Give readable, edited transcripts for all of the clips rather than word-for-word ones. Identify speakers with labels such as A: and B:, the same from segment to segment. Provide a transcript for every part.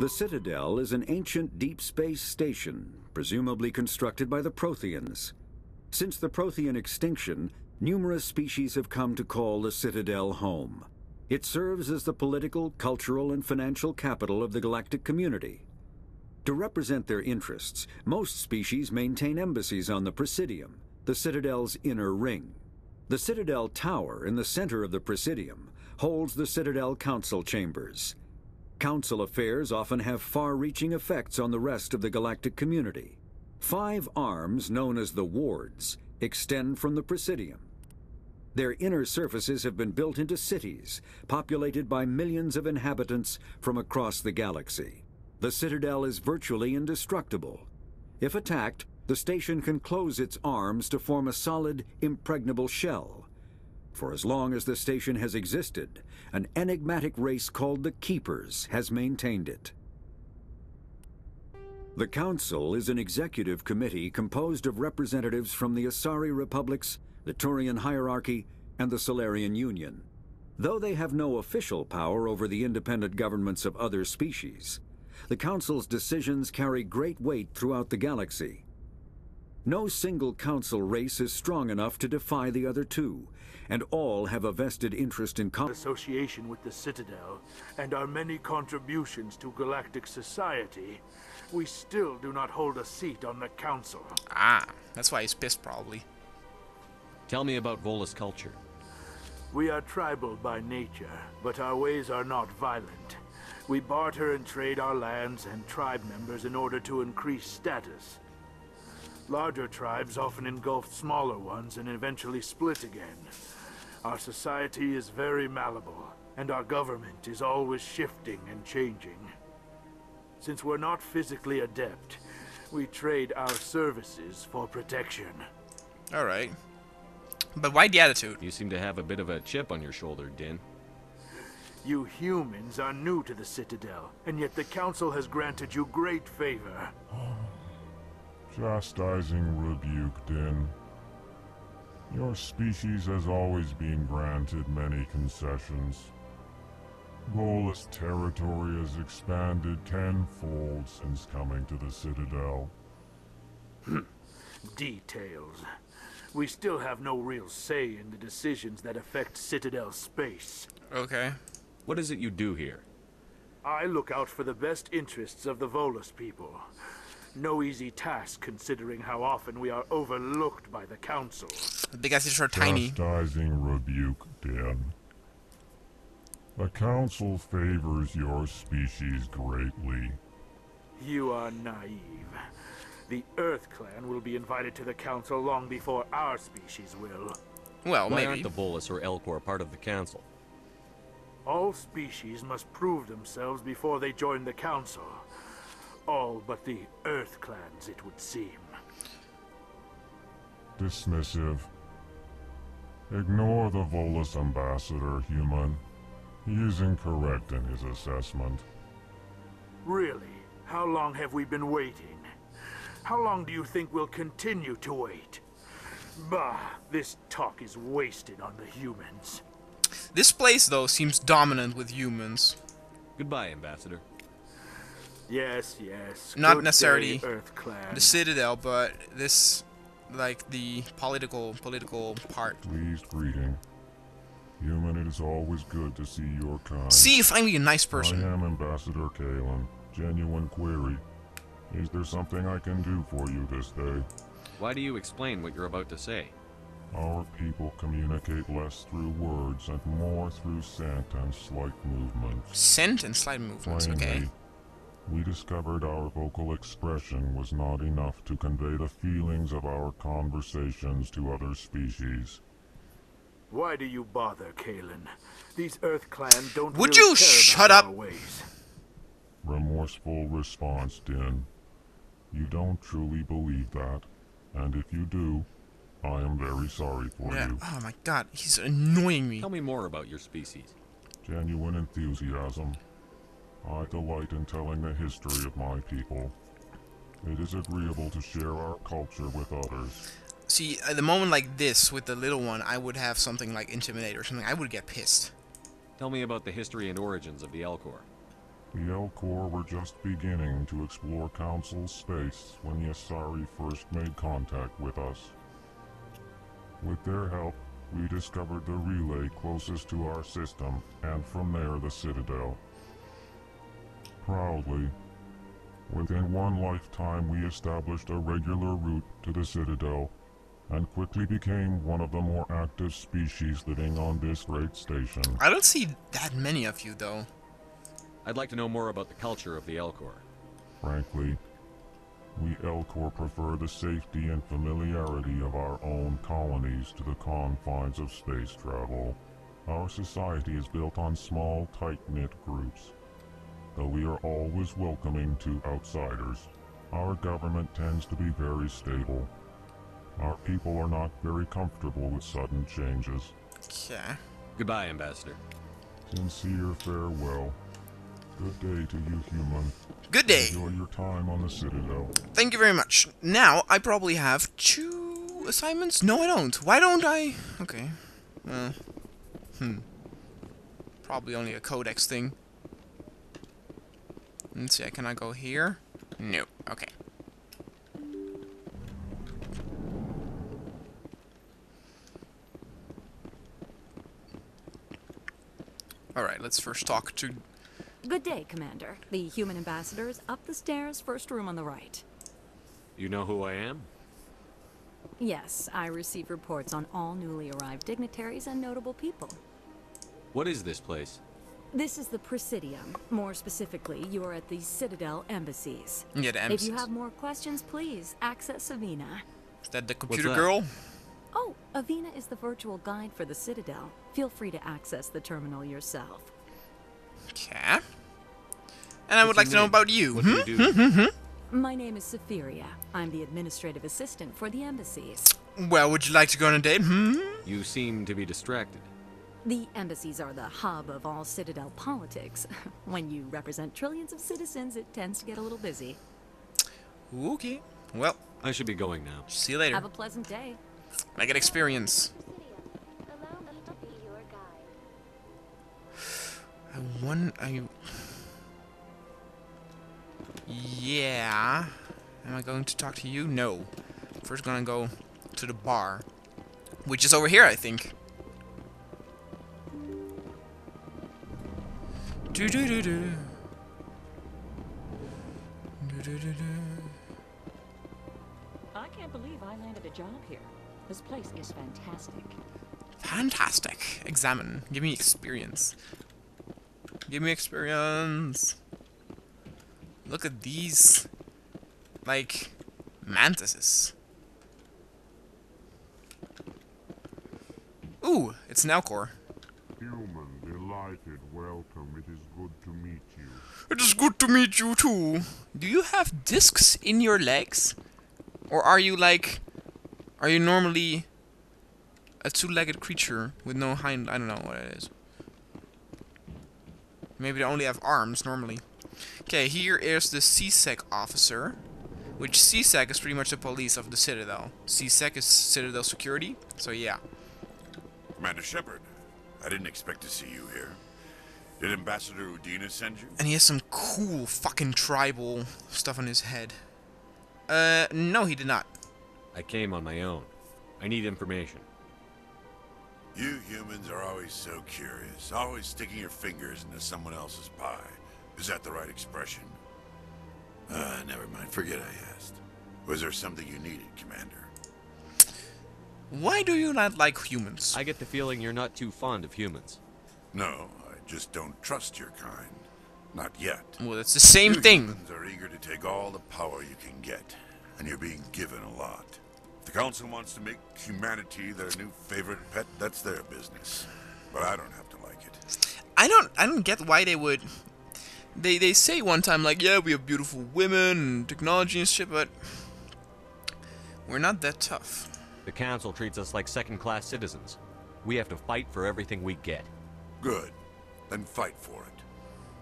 A: The Citadel is an ancient deep space station, presumably constructed by the Protheans. Since the Prothean extinction, numerous species have come to call the Citadel home. It serves as the political, cultural, and financial capital of the galactic community. To represent their interests, most species maintain embassies on the Presidium, the Citadel's inner ring. The Citadel Tower in the center of the Presidium holds the Citadel Council Chambers. Council affairs often have far-reaching effects on the rest of the galactic community. 5 arms, known as the Wards, extend from the Presidium. Their inner surfaces have been built into cities, populated by millions of inhabitants from across the galaxy. The Citadel is virtually indestructible. If attacked, the station can close its arms to form a solid, impregnable shell. For as long as the station has existed, an enigmatic race called the Keepers has maintained it. The Council is an executive committee composed of representatives from the Asari Republics, the Turian Hierarchy, and the Solarian Union. Though they have no official power over the independent governments of other species, the Council's decisions carry great weight throughout the galaxy. No single Council race is strong enough to defy the other two, and all have a vested interest in
B: association with the Citadel and our many contributions to galactic society, we still do not hold a seat on the Council.
C: Ah, that's why he's pissed, probably.
D: Tell me about Volus culture.
B: We are tribal by nature, but our ways are not violent. We barter and trade our lands and tribe members in order to increase status. Larger tribes often engulf smaller ones and eventually split again. Our society is very malleable, and our government is always shifting and changing. Since we're not physically adept, we trade our services for protection.
C: Alright. But why the attitude?
D: You seem to have a bit of a chip on your shoulder, Din.
B: You humans are new to the Citadel, and yet the Council has granted you great favor.
E: Chastising rebuke, Din. Your species has always been granted many concessions. Volus territory has expanded tenfold since coming to the Citadel.
B: Details. We still have no real say in the decisions that affect Citadel space.
C: Okay.
D: What is it you do here?
B: I look out for the best interests of the Volus people. No easy task considering how often we are overlooked by the Council.
C: The big guys are tiny.
E: Chastising rebuke, Din. The Council favors your species greatly.
B: You are naive. The Earth Clan will be invited to the Council long before our species will.
C: Well,
D: Why
C: maybe.
D: aren't the Volus or Elcor part of the Council?
B: All species must prove themselves before they join the Council. All but the Earth Clans, it would seem.
E: Dismissive. Ignore the Volus ambassador, human. He is incorrect in his assessment.
B: Really? How long have we been waiting? How long do you think we'll continue to wait? Bah, this talk is wasted on the humans.
C: This place, though, seems dominant with humans.
D: Goodbye, Ambassador.
B: Yes, yes.
C: Not
B: Good
C: necessarily
B: day, Earth Clan.
C: the Citadel, but this, like, the political part.
E: Pleased greeting. Human, it is always good to see your kind.
C: See, finally a nice person.
E: I am Ambassador Kalen. Genuine query. Is there something I can do for you this day?
D: Why do you explain what you're about to say?
E: Our people communicate less through words and more through scent and slight movements.
C: Scent and slight movements, okay.
E: Plainly, we discovered our vocal expression was not enough to convey the feelings of our conversations to other species.
B: Why do you bother, Kalen? These Earth Clan don't
C: Would
B: really
C: you
B: care
C: shut
B: about
C: up?
B: our ways.
E: Remorseful response, Din. You don't truly believe that, and if you do, I am very sorry for
C: Yeah.
E: you.
C: Oh my god, he's annoying me.
D: Tell me more about your species.
E: Genuine enthusiasm. I delight in telling the history of my people. It is agreeable to share our culture with others.
C: See, at the moment like this, with the little one, I would have something like Intimidate or something. I would get pissed.
D: Tell me about the history and origins of the Elcor.
E: The Elcor were just beginning to explore Council's space when the Asari first made contact with us. With their help, we discovered the relay closest to our system, and from there the Citadel. Proudly, within one lifetime we established a regular route to the Citadel, and quickly became one of the more active species living on this great station.
C: I don't see that many of you, though.
D: I'd like to know more about the culture of the Elcor.
E: Frankly, we Elcor prefer the safety and familiarity of our own colonies to the confines of space travel. Our society is built on small, tight-knit groups. Though we are always welcoming to outsiders, our government tends to be very stable. Our people are not very comfortable with sudden changes.
C: Yeah.
D: Goodbye, Ambassador.
E: Sincere farewell. Good day to you, human.
C: Good day.
E: Enjoy your time on the Citadel.
C: Thank you very much. Now, I probably have 2 assignments? No, I don't. Why don't I? Okay. Probably only a codex thing. Let's see, can I go here? No. Okay. Alright, let's first talk to...
F: Good day, Commander. The human ambassador is up the stairs, first room on the right.
D: You know who I am?
F: Yes, I receive reports on all newly arrived dignitaries and notable people.
D: What is this place?
F: This is the Presidium. More specifically, you are at the Citadel embassies.
C: Yeah, the
F: If
C: embassies.
F: you have more questions, please access Avina.
C: Is that the computer
D: that?
C: girl?
F: Oh, Avina is the virtual guide for the Citadel. Feel free to access the terminal yourself.
C: Okay. And I would like to know about you.
D: What do you do?
F: My name is Safiria. I'm the administrative assistant for the embassies.
C: Well, would you like to go on a date?
D: You seem to be distracted.
F: The embassies are the hub of all Citadel politics. When you represent trillions of citizens, it tends to get a little busy.
C: Okay. Well,
D: I should be going now.
C: see you later.
F: Have a pleasant day.
C: I get experience.
G: Allow me to be your guide.
C: Yeah. Am I going to talk to you? No. First gonna go to the bar. Which is over here, I think. Do do do do. Do do do do.
H: I can't believe I landed a job here. This place is fantastic.
C: Fantastic. Examine. Give me experience. Give me experience. Look at these, like, mantises. Ooh, it's an Elcor.
E: Human, delighted, welcome. It is good to meet you.
C: It is good to meet you too. Do you have discs in your legs? Or are you like... Are you normally a 2-legged creature with no hind... I don't know what it is. Maybe they only have arms normally. Okay, here is the CSEC officer. Which CSEC is pretty much the police of the Citadel. CSEC is Citadel security. So yeah.
I: Commander Shepard, I didn't expect to see you here. Did Ambassador Udina send you?
C: And he has some cool fucking tribal stuff on his head. No, he did not.
D: I came on my own. I need information.
I: You humans are always so curious, always sticking your fingers into someone else's pie. Is that the right expression? Never mind, forget I asked. Was there something you needed, Commander?
C: Why do you not like humans?
D: I get the feeling you're not too fond of humans.
I: No, I just don't trust your kind. Not yet.
C: Well, it's the same
I: You
C: thing.
I: humans are eager to take all the power you can get, and you're being given a lot. If the Council wants to make humanity their new favorite pet, that's their business. But I don't have to like it.
C: I don't get why they would. They say one time like, yeah, we have beautiful women and technology and shit, but we're not that tough.
D: The Council treats us like second-class citizens. We have to fight for everything we get.
I: Good. Then fight for it.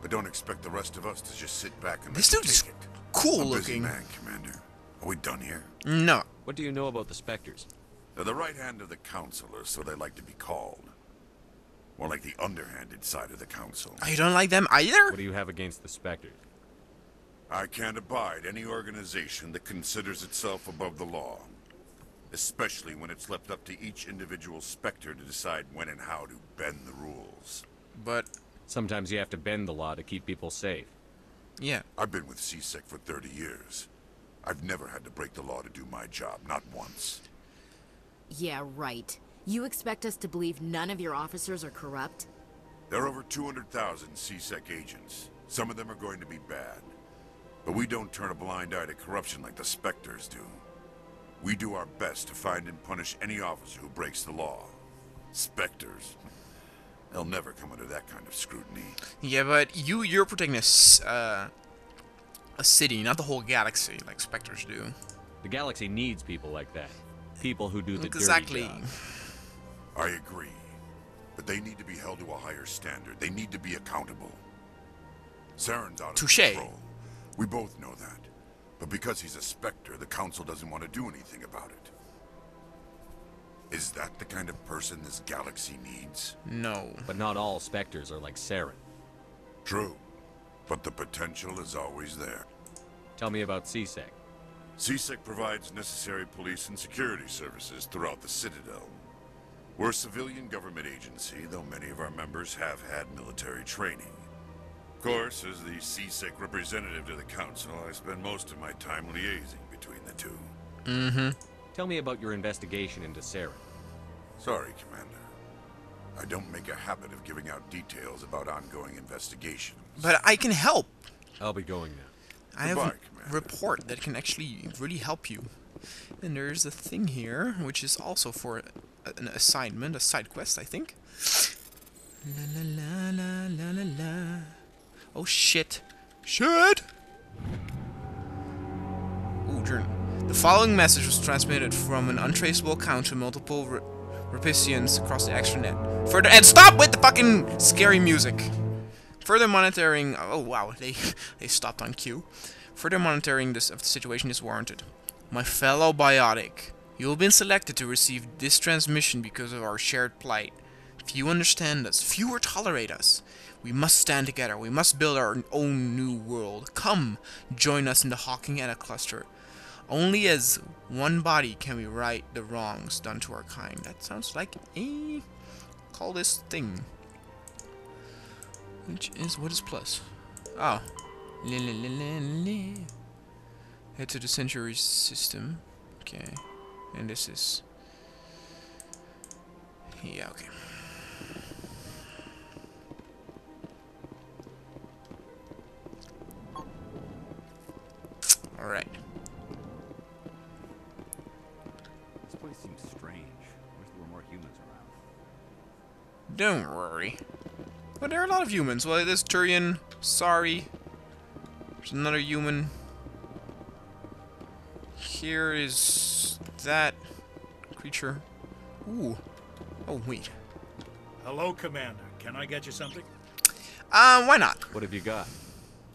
I: But don't expect the rest of us to just sit back and
C: This
I: let
C: dude
I: you
C: is
I: take it.
C: cool
I: I'm a busy
C: looking.
I: man, Commander. Are we done here?
C: No.
D: What do you know about the Spectres?
I: They're the right hand of the Council, or so they like to be called. More like the underhanded side of the council.
C: Oh, you don't like them either?
D: What do you have against the Spectres?
I: I can't abide any organization that considers itself above the law. Especially when it's left up to each individual Spectre to decide when and how to bend the rules.
C: But,
D: Sometimes you have to bend the law to keep people safe.
C: yeah.
I: I've been with CSEC for 30 years. I've never had to break the law to do my job, not once.
J: Yeah, right. You expect us to believe none of your officers are corrupt?
I: There are over 200,000 CSEC agents. Some of them are going to be bad. But we don't turn a blind eye to corruption like the Spectres do. We do our best to find and punish any officer who breaks the law. Spectres. They'll never come under that kind of scrutiny.
C: Yeah, but you're protecting a city, not the whole galaxy, like Spectres do.
D: The galaxy needs people like that. People who do the
C: Exactly.
D: dirty job.
I: I agree. But they need to be held to a higher standard. They need to be accountable. Saren's out of
C: Touché.
I: control. We both know that. But because he's a Spectre, the Council doesn't want to do anything about it. Is that the kind of person this galaxy needs?
C: No.
D: But not all Spectres are like Saren.
I: True. But the potential is always there.
D: Tell me about CSEC.
I: CSEC provides necessary police and security services throughout the Citadel. We're a civilian government agency, though many of our members have had military training. Of course, as the CSEC representative to the Council, I spend most of my time liaising between the two.
C: Mm-hmm.
D: Tell me about your investigation into Saren.
I: Sorry, Commander. I don't make a habit of giving out details about ongoing investigations.
C: But I can help.
D: I'll be going now.
C: I have
I: Goodbye,
C: a
I: Commander.
C: report that can actually really help you. And there's a thing here, which is also for an assignment, a side quest, I think. La la la la la la la. Oh shit. Shit! Ooh, journal. The following message was transmitted from an untraceable account to multiple recipients across the extranet. Further and stop with the fucking scary music. Further monitoring. Oh wow, they stopped on cue. Further monitoring of the situation is warranted. My fellow biotic, you have been selected to receive this transmission because of our shared plight. Few understand us. Fewer tolerate us. We must stand together. We must build our own new world. Come, join us in the Hawking Etta cluster. Only as one body can we right the wrongs done to our kind. That sounds like a... call this thing. Which is... what is plus? Oh. Head to the Century system. Okay. And this is... yeah, okay. Alright.
K: This place seems strange. Wish there were more humans around.
C: Don't worry. But there are a lot of humans. Well, there's Turian. Sorry. There's another human. Here is that creature. Ooh. Oh, wait.
L: Hello, Commander. Can I get you something?
C: Why not?
D: What have you got?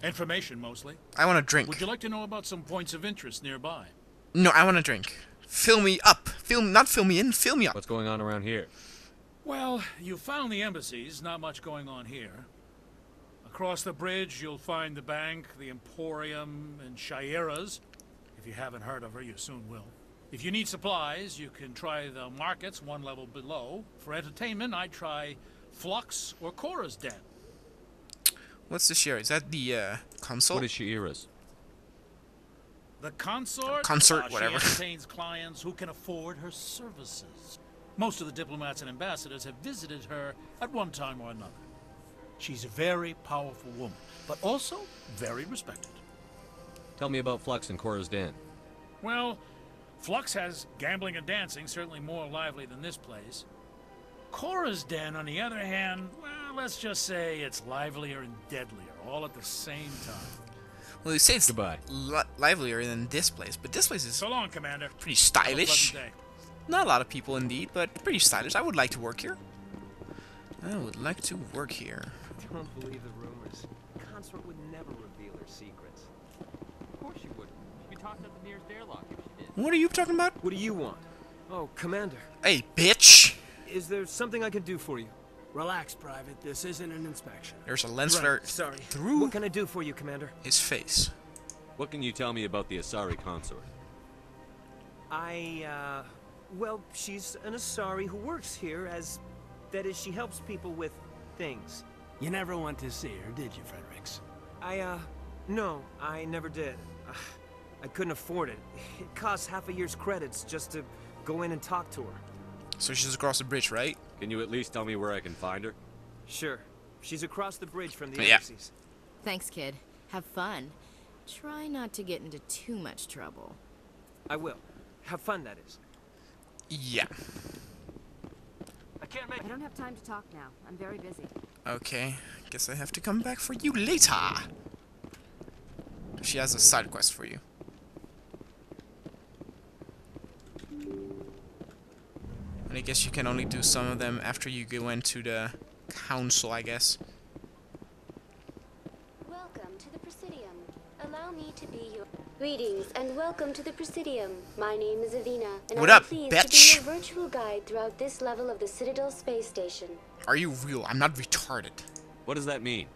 L: Information, mostly.
C: I want to drink.
L: Would you like to know about some points of interest nearby?
C: No, I want to drink. Fill me up. Not fill me in, fill me up.
D: What's going on around here?
L: Well, you found the embassies. Not much going on here. Across the bridge, you'll find the bank, the Emporium, and Shayera's. If you haven't heard of her, you soon will. If you need supplies, you can try the markets one level below. For entertainment, I'd try Flux or Cora's Den.
C: What's this here? Is that the console?
D: What is Shayera's?
L: The consort?
C: Consort, whatever.
L: She entertains clients who can afford her services. Most of the diplomats and ambassadors have visited her at one time or another. She's a very powerful woman, but also very respected.
D: Tell me about Flux and Cora's Den.
L: Well, Flux has gambling and dancing, certainly more lively than this place. Cora's Den, on the other hand, well, let's just say it's livelier and deadlier, all at the same time.
C: Well, you say it's
D: Goodbye.
C: livelier than this place, but this place is
L: So long, Commander.
C: pretty
L: Have a
C: stylish.
L: pleasant day.
C: Not a lot of people indeed, but pretty stylish. I would like to work here. I would like to work here.
K: Don't believe the rumors. Consort would never reveal her secrets. Of course she wouldn't. She'd be talking at the nearest airlock if she did.
C: What are you talking about?
K: What do you want? Oh, Commander.
C: Hey, bitch!
K: Is there something I can do for you?
M: Relax, Private. This isn't an inspection.
C: There's a lens flare
K: Sorry.
C: through
K: What can I do for you, Commander?
C: his face.
D: What can you tell me about the Asari consort?
K: Well, she's an Asari who works here as... That is, she helps people with things.
M: You never went to see her, did you, Fredericks?
K: No, I never did. I couldn't afford it. It costs half a year's credits just to go in and talk to her.
C: So she's across the bridge, right?
D: Can you at least tell me where I can find her?
K: Sure. She's across the bridge from the
C: Yeah.
K: embassies.
J: Thanks, kid. Have fun. Try not to get into too much trouble.
K: I will. Have fun, that is.
C: Yeah.
F: I don't have time to talk now. I'm very busy.
C: Okay. Guess I have to come back for you later. She has a side quest for you. And I guess you can only do some of them after you go into the council, I guess.
G: Welcome to the Presidium. Allow me to be your... Greetings and welcome to the Presidium. My name is Avina, and
C: What
G: I'm
C: up,
G: pleased
C: bitch?
G: to be your virtual guide throughout this level of the Citadel Space Station.
C: Are you real? I'm not retarded.
D: What does that mean?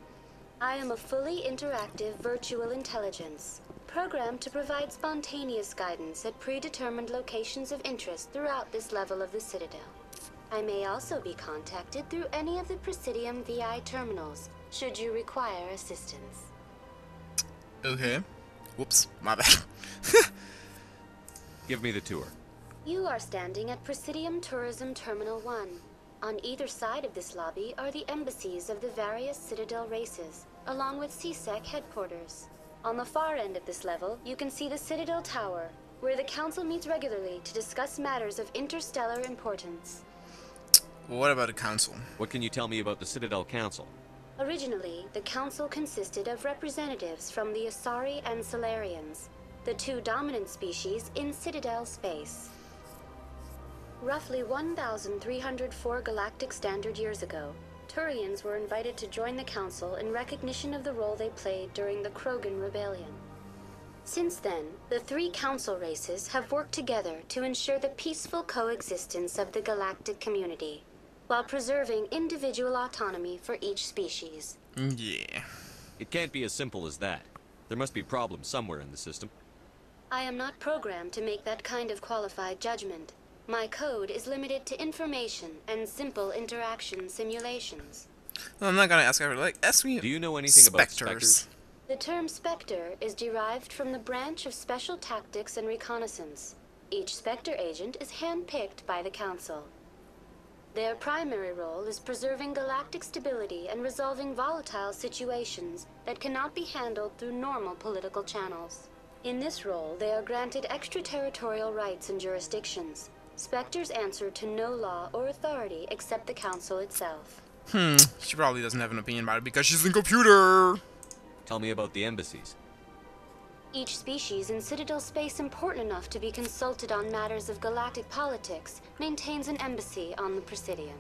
G: I am a fully interactive virtual intelligence, programmed to provide spontaneous guidance at predetermined locations of interest throughout this level of the Citadel. I may also be contacted through any of the Presidium VI terminals, should you require assistance.
C: Okay. Whoops, my bad.
D: Give me the tour.
G: You are standing at Presidium Tourism Terminal 1. On either side of this lobby are the embassies of the various Citadel races, along with CSEC headquarters. On the far end of this level, you can see the Citadel Tower, where the Council meets regularly to discuss matters of interstellar importance.
C: What about the council?
D: What can you tell me about the Citadel Council?
G: Originally, the Council consisted of representatives from the Asari and Solarians, the two dominant species in Citadel space. Roughly 1,304 galactic standard years ago, Turians were invited to join the Council in recognition of the role they played during the Krogan Rebellion. Since then, the three Council races have worked together to ensure the peaceful coexistence of the galactic community, while preserving individual autonomy for each species.
C: Yeah.
D: It can't be as simple as that. There must be problems somewhere in the system.
G: I am not programmed to make that kind of qualified judgment. My code is limited to information and simple interaction simulations.
C: Well, I'm not gonna ask her, like, ask me.
D: Do you know anything about specters?
G: The term Spectre is derived from the branch of Special Tactics and Reconnaissance. Each Spectre agent is handpicked by the Council. Their primary role is preserving galactic stability and resolving volatile situations that cannot be handled through normal political channels. In this role, they are granted extraterritorial rights and jurisdictions. Spectres answer to no law or authority except the Council itself.
C: She probably doesn't have an opinion about it because she's in computer.
D: Tell me about the embassies.
G: Each species in Citadel space important enough to be consulted on matters of galactic politics maintains an embassy on the Presidium.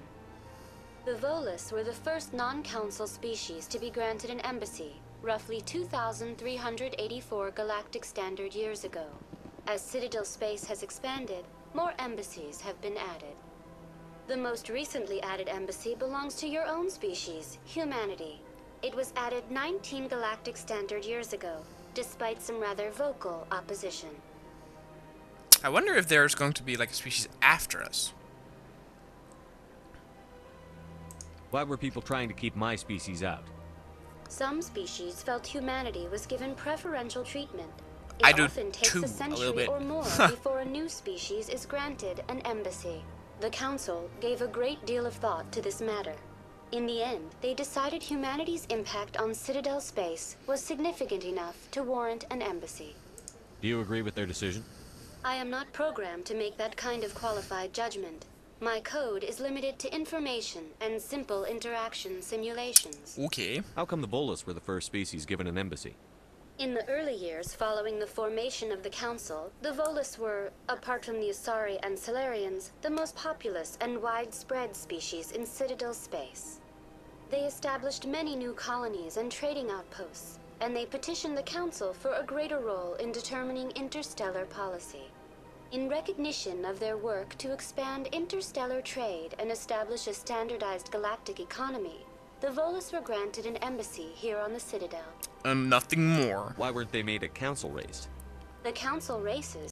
G: The Volus were the first non-council species to be granted an embassy, roughly 2,384 galactic standard years ago. As Citadel space has expanded, more embassies have been added. The most recently added embassy belongs to your own species, humanity. It was added 19 galactic standard years ago, despite some rather vocal opposition.
C: I wonder if there's going to be like a species after us.
D: Why were people trying to keep my species out?
G: Some species felt humanity was given preferential treatment.
C: I
G: It
C: do
G: often takes
C: too,
G: a
C: a
G: century
C: little bit.
G: or more before a new species is granted an embassy. The Council gave a great deal of thought to this matter. In the end, they decided humanity's impact on Citadel space was significant enough to warrant an embassy.
D: Do you agree with their decision?
G: I am not programmed to make that kind of qualified judgment. My code is limited to information and simple interaction simulations.
C: Okay.
D: How come the Volus were the first species given an embassy?
G: In the early years following the formation of the Council, the Volus were, apart from the Asari and Solarians, the most populous and widespread species in Citadel space. They established many new colonies and trading outposts, and they petitioned the Council for a greater role in determining interstellar policy. In recognition of their work to expand interstellar trade and establish a standardized galactic economy, the Volus were granted an embassy here on the Citadel.
C: Nothing more.
D: Why weren't they made a council race?
G: The council races